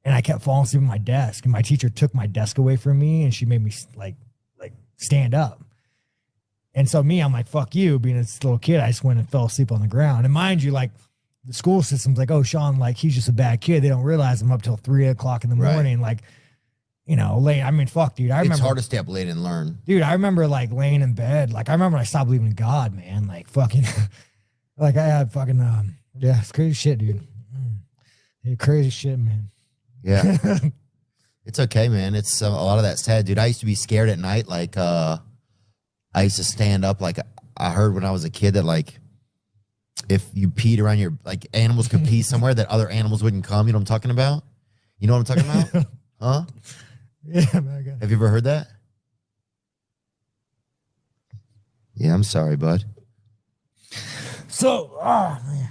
and I kept falling asleep at my desk. And my teacher took my desk away from me, and she made me like stand up. And so I'm like, fuck you, being a little kid. I just went and fell asleep on the ground. And mind you, like the school system's like, oh, Sean, like he's just a bad kid. They don't realize I'm up till 3 o'clock in the morning. Like, you know, late. I mean, fuck, dude. It's hard to stay up late and learn. Dude, I remember like laying in bed. Like I remember I stopped believing in God, man. Like fucking, like I had fucking, yeah, it's crazy shit, dude. Yeah, crazy shit, man. Yeah. It's okay, man. It's a lot of that's sad, dude. I used to be scared at night. Like, I used to stand up. Like I heard when I was a kid that like, if you peed around your, like animals could pee somewhere that other animals wouldn't come. You know what I'm talking about? You know what I'm talking about? Huh? Yeah, man. Have you ever heard that? Yeah, I'm sorry, bud. So, man.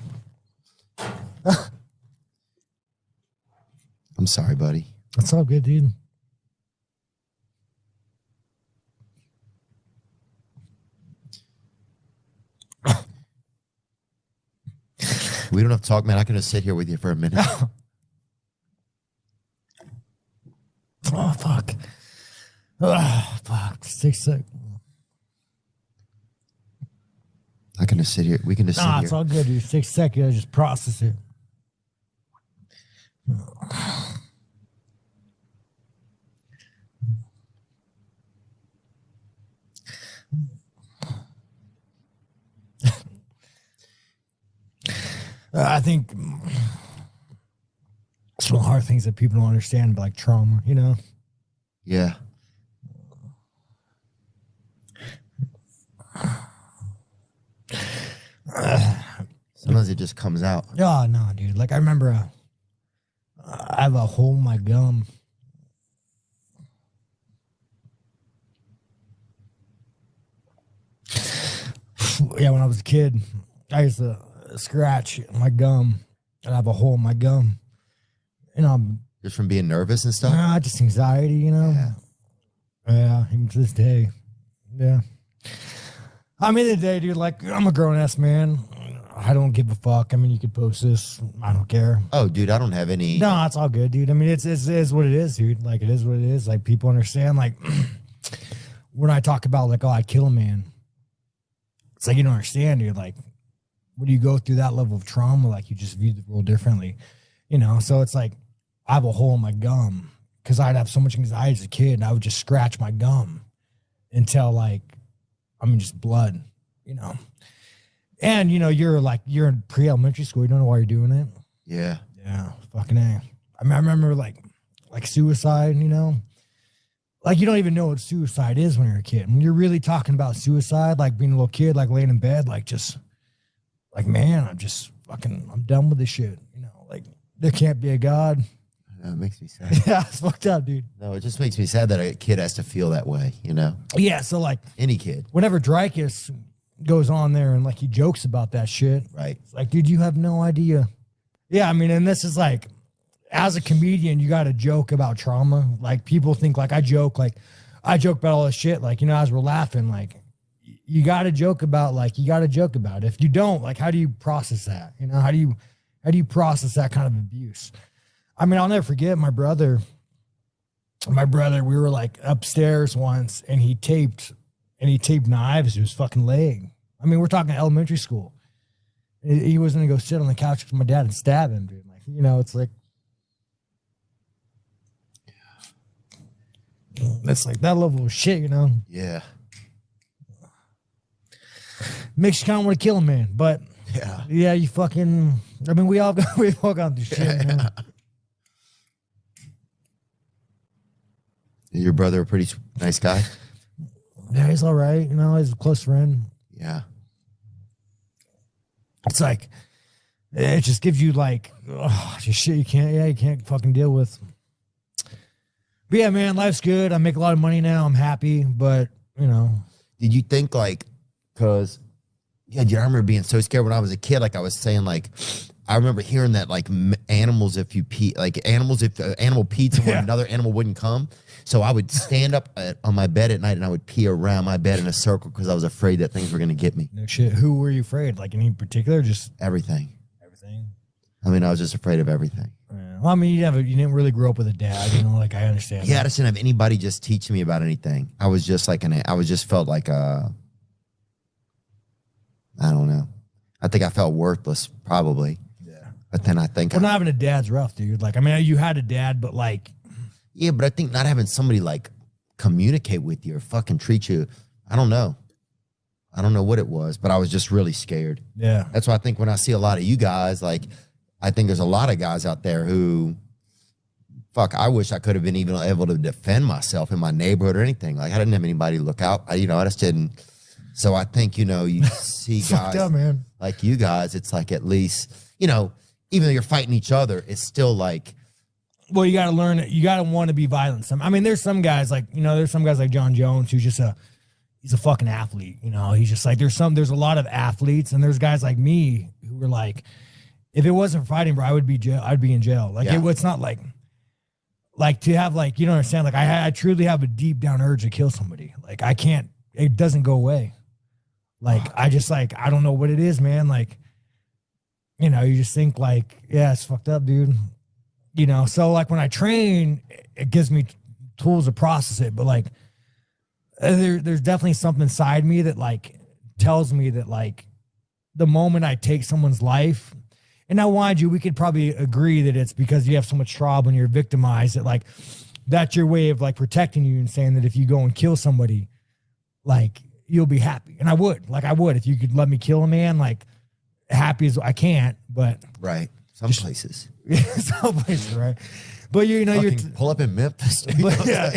I'm sorry, buddy. That's all good, dude. We don't have to talk, man. I can just sit here with you for a minute. Oh, fuck. Oh, fuck. 6 seconds. I can just sit here. We can just sit here. It's all good, dude. 6 seconds. I just process it. I think some of the hard things that people don't understand, like trauma, you know? Yeah. Sometimes it just comes out. Oh, no, dude. Like, I remember I have a hole in my gum. Yeah, when I was a kid, I used to scratch my gum and I have a hole in my gum. And just from being nervous and stuff? Nah, just anxiety, you know? Yeah, even to this day. Yeah. I mean, the day, dude, like, I'm a grown-ass man. I don't give a fuck. I mean, you could post this. I don't care. Oh, dude, I don't have any. No, it's all good, dude. I mean, it is what it is, dude. Like, it is what it is. Like, people understand. Like, when I talk about, like, oh, I'd kill a man, it's like, you don't understand, dude. Like, when you go through that level of trauma, like, you just view the world differently, you know? So it's like, I have a hole in my gum because I'd have so much anxiety as a kid, and I would just scratch my gum until, like, I mean, just blood, you know? And, you know, you're in pre-elementary school. You don't know why you're doing it. Yeah. Yeah. Fucking A. I mean, I remember like suicide, you know, like you don't even know what suicide is when you're a kid. When you're really talking about suicide, like being a little kid, like laying in bed, like just like, man, I'm done with this shit. You know, like there can't be a God. That makes me sad. Yeah, it's fucked up, dude. No, it just makes me sad that a kid has to feel that way, you know? Yeah. So like any kid, whenever Dreykus goes on there and like he jokes about that shit. Right. It's like, dude, you have no idea. Yeah. I mean, and this is like, as a comedian, you got to joke about trauma. Like people think like I joke about all this shit. Like, you know, as we're laughing, like you got to joke about, it. If you don't, like, how do you process that? You know, how do you process that kind of abuse? I mean, I'll never forget my brother, we were like upstairs once and he taped knives to his fucking leg. I mean, we're talking elementary school. He was going to go sit on the couch with my dad and stab him, dude. Like, you know, it's like, it's like that level of shit, you know? Yeah. Makes you kind of want to kill a man, but yeah, you fucking, I mean, we've all gone through shit, you know? Your brother a pretty nice guy? Yeah, he's all right. You know, he's a close friend. Yeah. It's like, it just gives you like, just shit you can't fucking deal with. But yeah, man, life's good. I make a lot of money now. I'm happy, but you know. Did you think like, cause yeah, I remember being so scared when I was a kid. Like I was saying, like, I remember hearing that like animals, if an animal peed somewhere, another animal wouldn't come. So I would stand up on my bed at night and I would pee around my bed in a circle because I was afraid that things were going to get me. No shit. Who were you afraid? Like any particular? Just everything. Everything. I mean, I was just afraid of everything. Yeah. Well, I mean, you didn't really grow up with a dad, you know, like I understand. Yeah, I just didn't have anybody just teach me about anything. I was just like felt like I don't know. I think I felt worthless probably. Yeah. But then I think not having a dad's rough, dude. Like, I mean, you had a dad, but like. Yeah, but I think not having somebody like communicate with you or fucking treat you, I don't know. I don't know what it was, but I was just really scared. Yeah. That's why I think when I see a lot of you guys, like, I think there's a lot of guys out there who, fuck, I wish I could have been even able to defend myself in my neighborhood or anything. Like, I didn't have anybody to look out. I just didn't. So I think, you see guys up, man. like you guys, it's like at least, even though you're fighting each other, it's still like. Well, you got to learn it. You got to want to be violent. I mean, there's some guys like, there's some guys like John Jones who's just he's a fucking athlete. He's just like, there's a lot of athletes, and there's guys like me who were like, if it wasn't for fighting, bro, I'd be in jail. Like, it's not like to have like, you don't understand. Like I truly have a deep down urge to kill somebody. Like it doesn't go away. Like, I just like, I don't know what it is, man. Like, you just think like, yeah, it's fucked up, dude. So like when I train, it gives me tools to process it. But like, there's definitely something inside me that like tells me that like the moment I take someone's life, and now mind you, we could probably agree that it's because you have so much trauma and you're victimized that like, that's your way of like protecting you and saying that if you go and kill somebody, like you'll be happy. And I would if you could let me kill a man, like happy as I can't, but. Right. Some places. Some places, right? But you're pull up in Memphis. But, yeah.